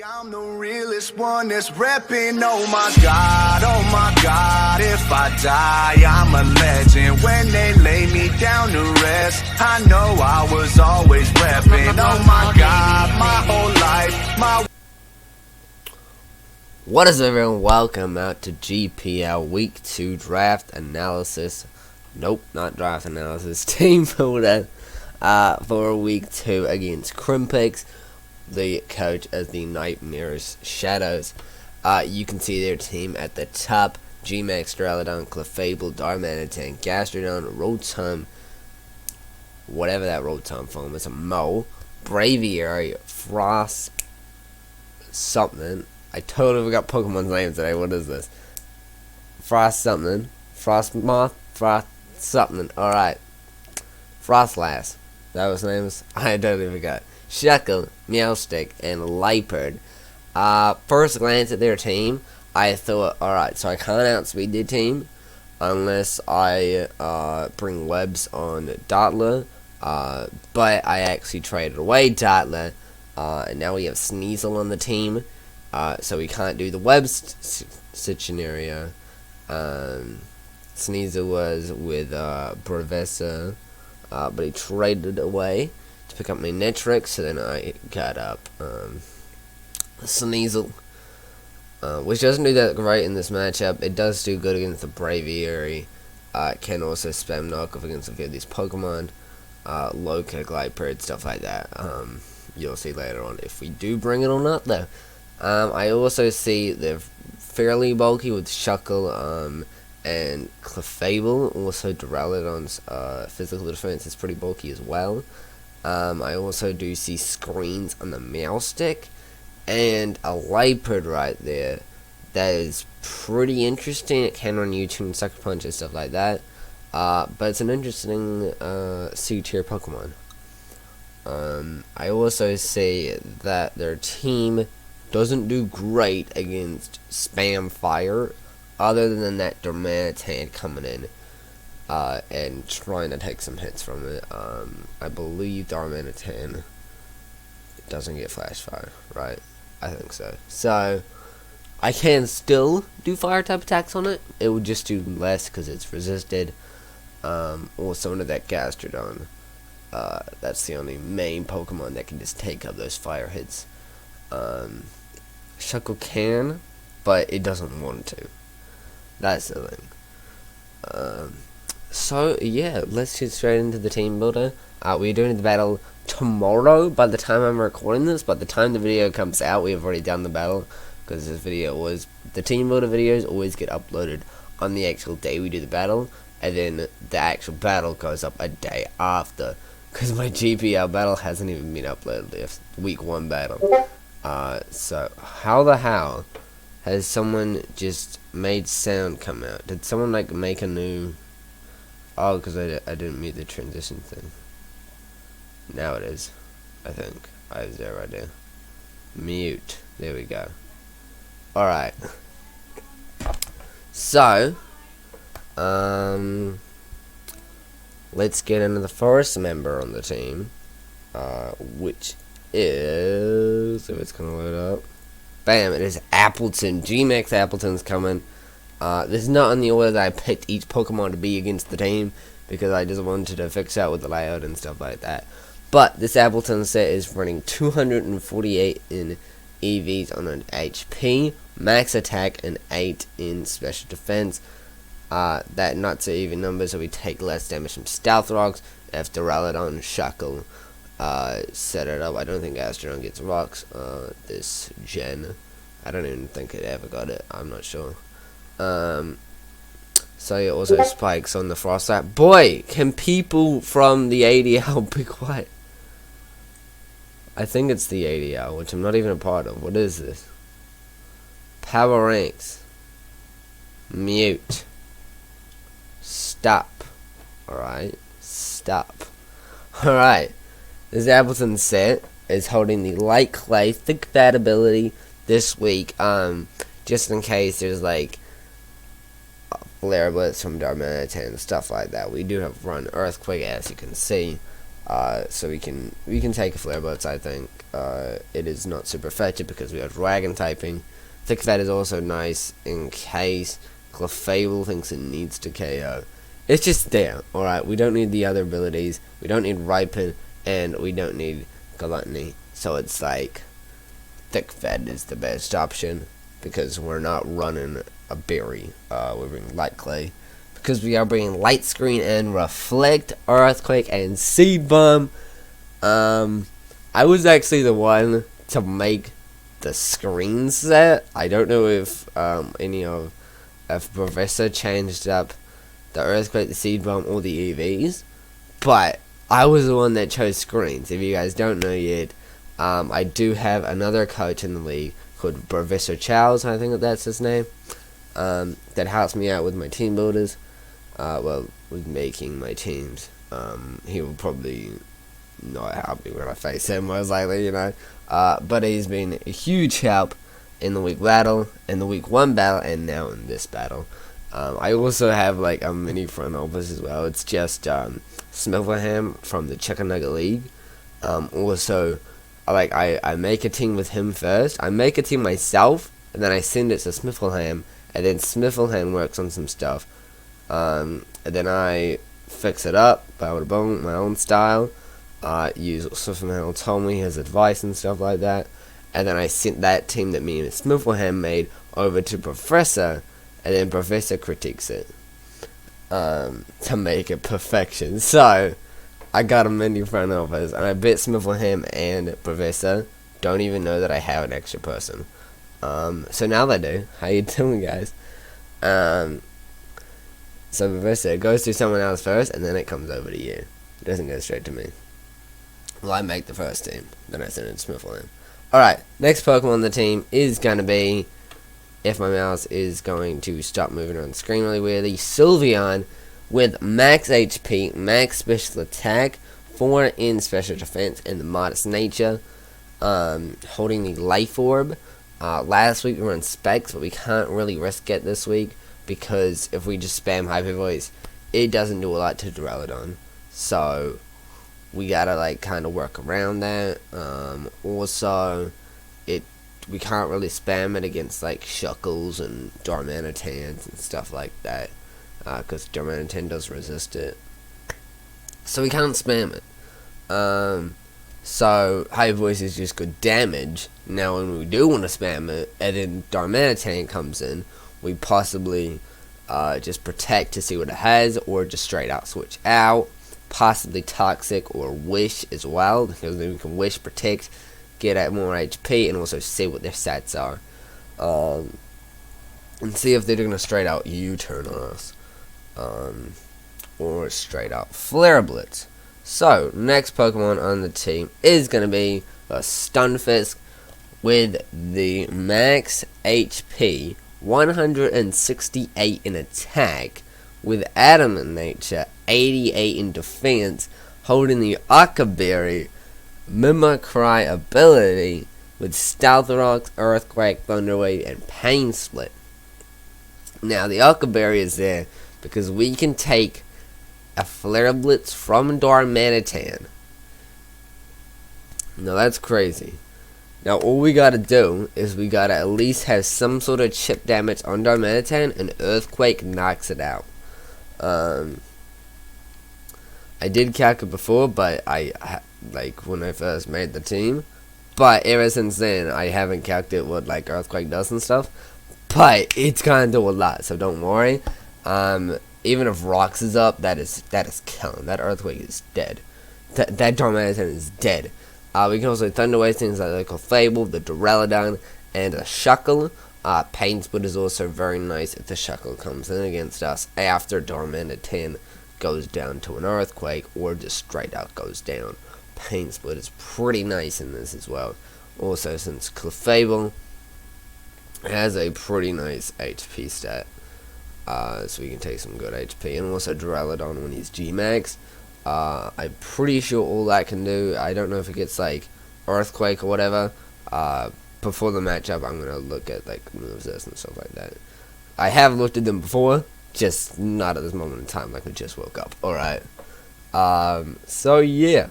I'm the realest one that's repping. Oh my God, if I die, I'm a legend. When they lay me down to rest, I know I was always repping. Oh my God, my whole life, What is everyone? Welcome out to GPL Week 2 Draft Analysis. Nope, not Draft Analysis. Team Builder for Week 2 against Crimpix. The coach as the Nightmarish Shadows. You can see their team at the top. G-Max, Duraludon, Clefable, Darmanitan, Gastrodon, Rotom, whatever that Rotom form is, a Mole, Braviary, Frost, something. I totally forgot Pokemon's name today. What is this? Frost something. Frost Moth? Frost something. Alright. Frostlass. That was his name? I totally forgot. Shuckle, Meowstick, and Liepard. First glance at their team, I thought, alright, so I can't outspeed their team unless I bring webs on Dartler. But I actually traded away Dartler, and now we have Sneasel on the team. So we can't do the webs scenario. Sneasel was with Professor, but he traded away to pick up my Netrix, so then I got up Sneasel, which doesn't do that great in this matchup. It does do good against the Braviary. It can also spam knockoff against a few of these Pokemon, low kick, light period, stuff like that. You'll see later on if we do bring it or not, though. I also see they're fairly bulky with Shuckle and Clefable. Also, Duraludon's physical defense is pretty bulky as well. I also do see screens on the Meowstick and a Liepard right there. That is pretty interesting. It can run U-turn, Sucker Punch, and stuff like that. But it's an interesting C-tier Pokemon. I also see that their team doesn't do great against spam fire, other than that Darmanitan coming in and trying to take some hits from it. I believe Darmanitan doesn't get flash fire, right? I think so. So I can still do fire type attacks on it. It would just do less because it's resisted. Also under that Gastrodon. That's the only main Pokemon that can just take up those fire hits. Shuckle can, but it doesn't want to. That's the thing. So yeah, let's get straight into the team builder. We're doing the battle tomorrow by the time I'm recording this. By the time the video comes out, we have already done the battle, because this video was, the team builder videos always get uploaded on the actual day we do the battle, and then the actual battle goes up a day after, because my GPL battle hasn't even been uploaded yet. Week 1 battle. So how the hell has someone just made sound come out? Did someone like make a new? Oh, because I didn't mute the transition thing. Now it is, I think. I have zero idea. Mute. There we go. Alright. So, let's get into the first member on the team, which is, if it's gonna load up, bam, it is Appleton. G-Max Appleton's coming. This is not in the order that I picked each Pokemon to be against the team, because I just wanted to fix out with the layout and stuff like that. But this Appleton set is running 248 in EVs on an HP, max attack, and 8 in special defense. That not so even numbers, so we take less damage from Stealth Rocks if Duraludon, Shuckle set it up. I don't think Gastrodon gets rocks this gen. I don't even think it ever got it. I'm not sure. So yeah, also spikes on the Frostlass. Boy, can people from the ADL be quiet? I think it's the ADL, which I'm not even a part of. What is this? Power ranks. Mute. Stop. Alright. Stop. Alright. This Appleton set is holding the Light Clay Thick Bat ability this week. Just in case there's like Flare Blitz from Darmanitan and stuff like that. We do have run Earthquake, as you can see. So we can take a Flare Blitz, I think. it is not super effective because we are dragon typing. Thick Fat is also nice in case Clefable thinks it needs to KO. It's just there, alright? We don't need the other abilities. We don't need Ripen, and we don't need Gluttony. So it's like, Thick Fat is the best option, because we're not running a berry. We're bringing Light Clay. Because we are bringing Light Screen and Reflect, Earthquake, and Seed Bomb. I was actually the one to make the screen set. I don't know if if Professor changed up the Earthquake, the Seed Bomb, or the EVs, but I was the one that chose screens. If you guys don't know yet, I do have another coach in the league called Professor Charles, I think that's his name, that helps me out with my team builders, well, with making my teams. He will probably not help me when I face him, most likely, but he's been a huge help in the week battle, in the week 1 battle, and now in this battle. I also have like a mini front office as well. It's just Smilverham from the Chicken Nugget League. Also, I make a team with him first. I make a team myself, and then I send it to Smilverham, and then Smilverham works on some stuff. And then I fix it up, my own style. Use Smilverham told me his advice and stuff like that. And then I sent that team that me and Smilverham made over to Professor, and then Professor critiques it to make it perfection. So I got a mini front office, and I bet Smilverham and Professor don't even know that I have an extra person. So now they do. How you doing, guys? So Professor goes to someone else first, and then it comes over to you. It doesn't go straight to me. Well, I make the first team, then I send it to Smilverham. Alright, next Pokemon on the team is going to be, if my mouse is going to stop moving around the screen really weirdly, Sylveon with max HP, max special attack, 4 in special defense, and the modest nature, holding the Life Orb. Last week we were on Specs, but we can't really risk it this week, because if we just spam Hyper Voice, it doesn't do a lot to Duraludon. So we gotta kind of work around that. Also, we can't really spam it against Shuckles and Darmanitans and stuff like that, because Darmanitan does resist it. So we can't spam it. So High Voice is just good damage. Now when we do want to spam it, and then Darmanitan comes in, we possibly just protect to see what it has, or just straight out switch out. Possibly Toxic or Wish as well, because then we can Wish, protect, get at more HP, and also see what their stats are. And see if they're going to straight out U-turn on us. Or straight out Flare Blitz. So, next Pokemon on the team is going to be the Stunfisk with the max HP, 168 in attack, with Adamant Nature, 88 in defense, holding the Ockerberry Mimicry ability with Stealth Rocks, Earthquake, Thunder Wave, and Pain Split. Now, the Ockerberry is there because we can take a Flare Blitz from Darmanitan. Now, that's crazy. Now, all we gotta do is we gotta at least have some sort of chip damage on Darmanitan, and Earthquake knocks it out. I did calc it before, but when I first made the team, but ever since then I haven't calculated what Earthquake does and stuff, but it's gonna do a lot, so don't worry. Even if Rocks is up, that is killing. That Earthquake is dead. That Darmanitan is dead. We can also Thunder Wave things like Clefable, the Duraludon, and a Shuckle. Pain Split is also very nice if the Shuckle comes in against us after Darmanitan goes down to an Earthquake, or just straight out goes down. Pain Split is pretty nice in this as well. Also, since Clefable has a pretty nice HP stat, so we can take some good HP, and also Duraludon when he's G-Max. I'm pretty sure all that can do, I don't know if it gets Earthquake or whatever. Before the matchup, I'm gonna look at moves and stuff like that. I have looked at them before, just not at this moment in time, we just woke up. Alright. So yeah.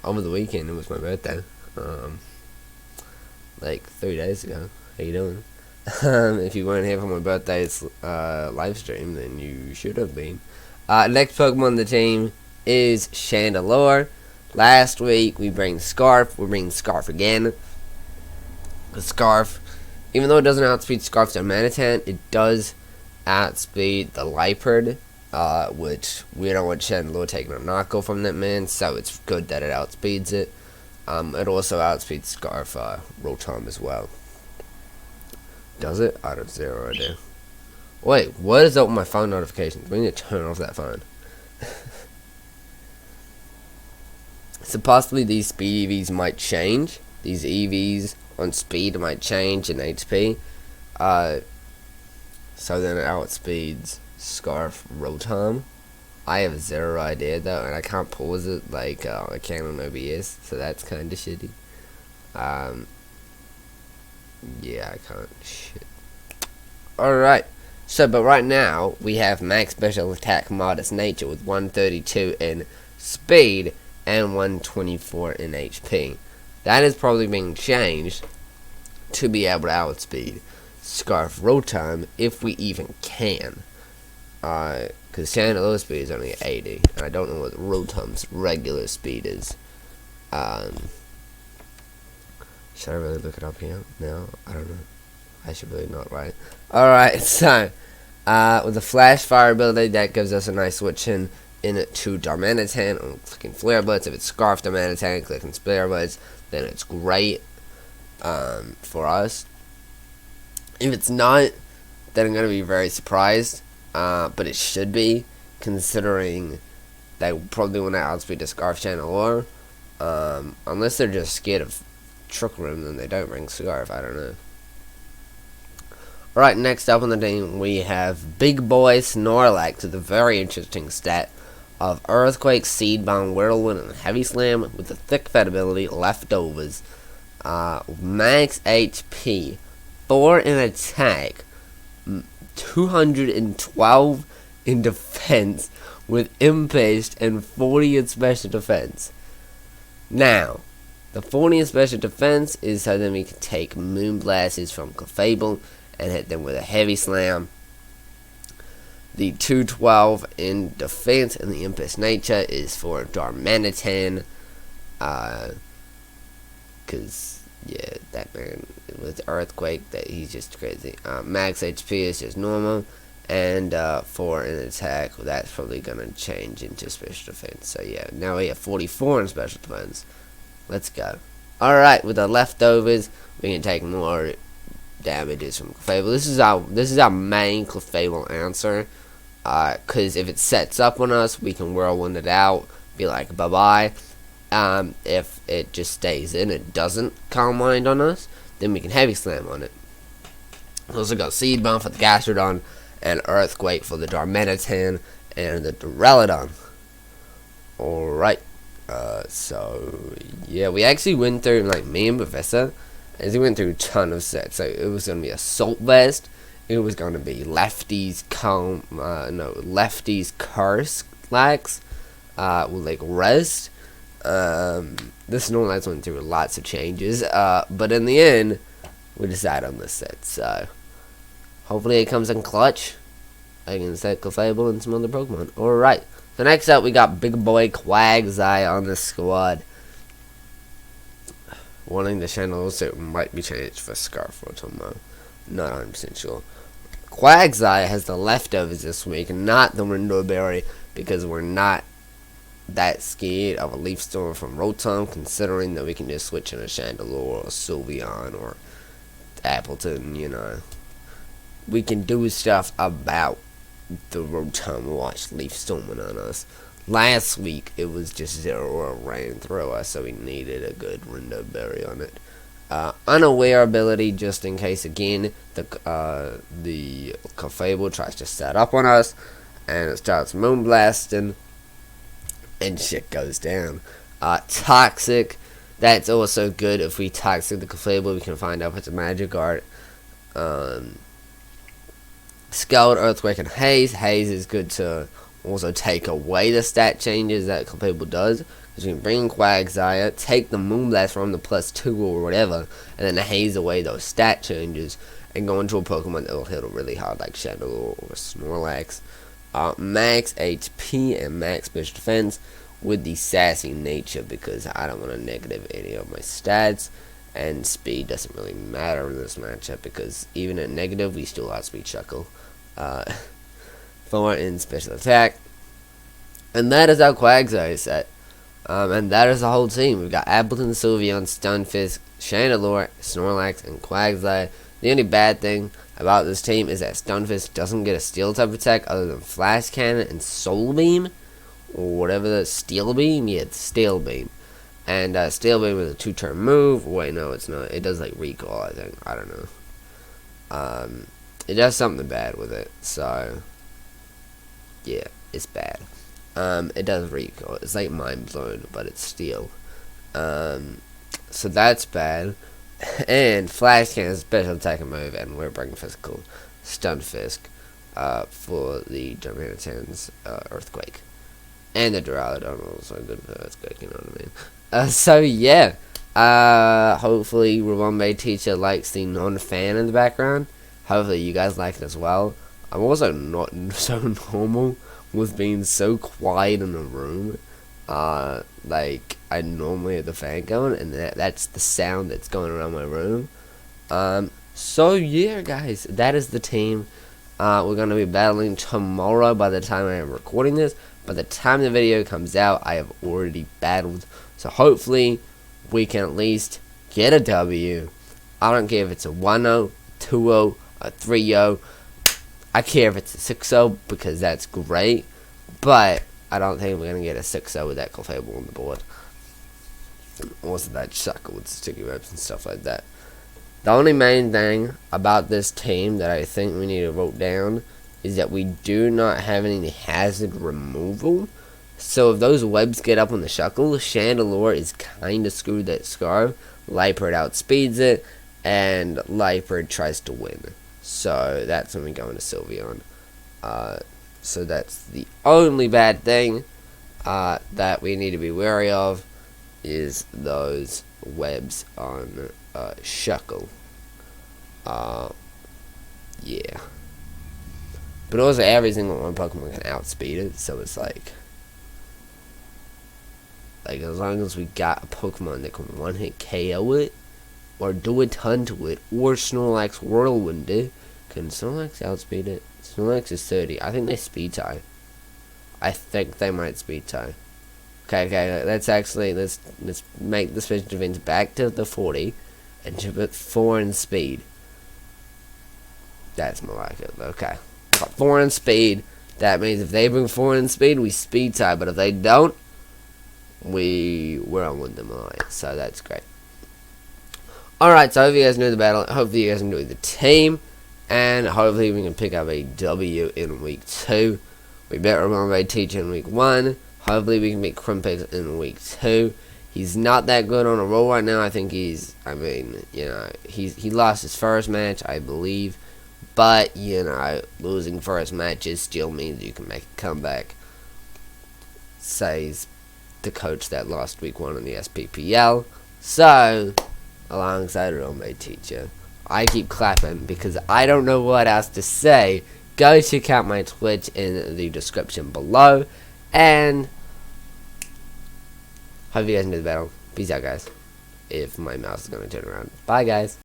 over the weekend. It was my birthday. Like 3 days ago. How you doing? If you weren't here for my birthday's live stream, then you should have been. Next Pokemon on the team is Chandelure. Last week we bring Scarf. We're bringing Scarf again. The Scarf, even though it doesn't outspeed Scarf's Darmanitan, it does outspeed the Liepard, which we don't want Chandelure taking a knockoff from that man, so it's good that it outspeeds it. It also outspeeds Scarf Rotom as well. Does it? I have zero idea. Wait, what is up with my phone notifications? We need to turn off that phone. So possibly these speed EVs might change. These EVs on speed might change in HP. So then it outspeeds Scarf Rotom. I have zero idea though, and I can't pause it like I can on OBS, so that's kind of shitty. Yeah, I can't. Shit. Alright. So, but right now, we have max special attack modest nature with 132 in speed and 124 in HP. That is probably being changed to be able to outspeed Scarf Rotom if we even can. Because Chandelure's speed is only 80, and I don't know what Rotom's regular speed is. Should I really look it up here? No, I don't know. I should really not, right? Alright, so, with the Flash Fire ability, that gives us a nice switch in it to Darmanitan. I'm clicking Flare Blitz. If it's Scarf Darmanitan, clicking Flare Blitz, then it's great for us. If it's not, then I'm going to be very surprised. But it should be, considering they probably want to outspeed the Scarf Chandelure. Unless they're just scared of Trick Room, then they don't bring Scarf. I don't know. Alright, next up on the team, we have Big Boy Snorlax with a very interesting stat of Earthquake, Seed Bomb, Whirlwind, and Heavy Slam with the Thick Fat ability, Leftovers. Max HP, 4 in attack, 212 in defense with Impaced, and 40 in special defense. Now, the 40 in special defense is so that we can take Moonblasts from Clefable and hit them with a Heavy Slam. The 212 in defense and the Impulse Nature is for Darmanitan. Because, yeah, that man with Earthquake, that he's just crazy. Max HP is just normal. And 4 in attack, that's probably going to change into special defense. So, yeah, now we have 44 in special defense. Let's go. Alright, with the Leftovers, we can take more damages from Clefable. This is our main Clefable answer. Because if it sets up on us, we can Whirlwind it out, be like, bye-bye. If it just stays in, it doesn't Calm Mind on us, then we can Heavy Slam on it. We also got Seed Bomb for the Gastrodon, and Earthquake for the Darmanitan, and the Duraludon. Alright. So, yeah, we actually went through, like, me and Professor, as we went through a ton of sets. So, it was going to be Assault Vest, it was going to be Lefty's Curse Lax, with, like, Rest. This Snorlax went through lots of changes, but in the end, we decided on this set, so hopefully it comes in clutch against that Clefable and some other Pokemon. Alright. So next up, we got Big Boy Quagsire on the squad. Wanting the Chandelure suit might be changed for Scarf Rotom. Not 100% sure. Quagsire has the Leftovers this week, not the Window Berry, because we're not that scared of a Leaf Storm from Rotom, considering that we can just switch in a Chandelure or a Sylveon or Appleton, you know. We can do stuff about the Rotom watch Leaf Storming on us. Last week, it was just Zero ran through us, so we needed a good Window Berry on it. Unaware ability, just in case, again, the Clefable tries to set up on us, and it starts Moonblasting, and shit goes down. Toxic, that's also good. If we Toxic the Clefable, we can find out if it's a Magic Art. Scald, Earthquake, and Haze. Haze is good to also take away the stat changes that Claypool does. Because you can bring in Quagsire, take the Moonblast from the +2 or whatever, and then haze away those stat changes and go into a Pokemon that will hit really hard like Shadow or Snorlax. Max HP and max special defense with the sassy nature, because I don't want to negative any of my stats. And speed doesn't really matter in this matchup, because even at negative we still outspeed Shuckle. 4 in special attack. And that is our Quagsire set. And that is the whole team. We've got Appleton, Sylveon, Stunfisk, Chandelure, Snorlax, and Quagsire. The only bad thing about this team is that Stunfisk doesn't get a steel type attack other than Flash Cannon and Soul Beam, or whatever the Steel Beam. Yeah, it's Steel Beam. And Steel Beam is a 2-turn move. Wait, no, it's not. It does like recall, I think. I don't know. It does something bad with it. So yeah, it's bad. It does recall. It's like Mind Blown, but it's steel. So that's bad. And Flash Cannon is a special attack move, and we're bringing physical Stunfisk for the Germanitan's Earthquake. And the Duraludon also good for Earthquake, you know what I mean? So yeah. Hopefully Ramon Teacher likes the non-fan in the background. Hopefully you guys like it as well. I'm also not so normal with being so quiet in the room. Like I normally have the fan going, and that's the sound that's going around my room. So yeah, guys, that is the team. We're gonna be battling tomorrow. By the time I am recording this, by the time the video comes out, I have already battled. So hopefully we can at least get a W. I don't care if it's a 1-0, 2-0, a 3-0. I care if it's a 6-0 because that's great. But I don't think we're going to get a 6-0 with that Clefable on the board. Also that Shuckle with sticky webs and stuff like that. The only main thing about this team that I think we need to vote down is that we do not have any hazard removal. So if those webs get up on the Shuckle, Chandelure is kind of screwed that Scarf. Liepard outspeeds it, and Liepard tries to win. So that's when we go into Sylveon. So that's the only bad thing that we need to be wary of, is those webs on Shuckle. Yeah. But also every single one Pokemon can outspeed it, so it's like as long as we got a Pokemon that can one-hit KO it, or do a ton to it, or Snorlax Whirlwind it. Can Snorlax outspeed it? Snorlax is 30. I think they speed tie. I think they might speed tie. Okay, let's make the special defense back to the 40, and to put 4 in speed. That's more like it. Okay. Got 4 in speed. That means if they bring 4 in speed, we speed tie, but if they don't, we're on with them alliance, so that's great. Alright, so I hope you guys knew the battle. Hopefully you guys enjoyed the team, and hopefully we can pick up a W in week 2. We beat Ramon Teacher in week 1. Hopefully we can beat Krimpix in week 2. He's not that good on a roll right now. I think he lost his first match, I believe. But, losing first matches still means you can make a comeback. Says the coach that lost week 1 in the SPPL. So, alongside Ramon Teacher, I keep clapping because I don't know what else to say. Go check out my Twitch in the description below. And hope you guys enjoyed the battle. Peace out, guys. If my mouse is going to turn around. Bye, guys.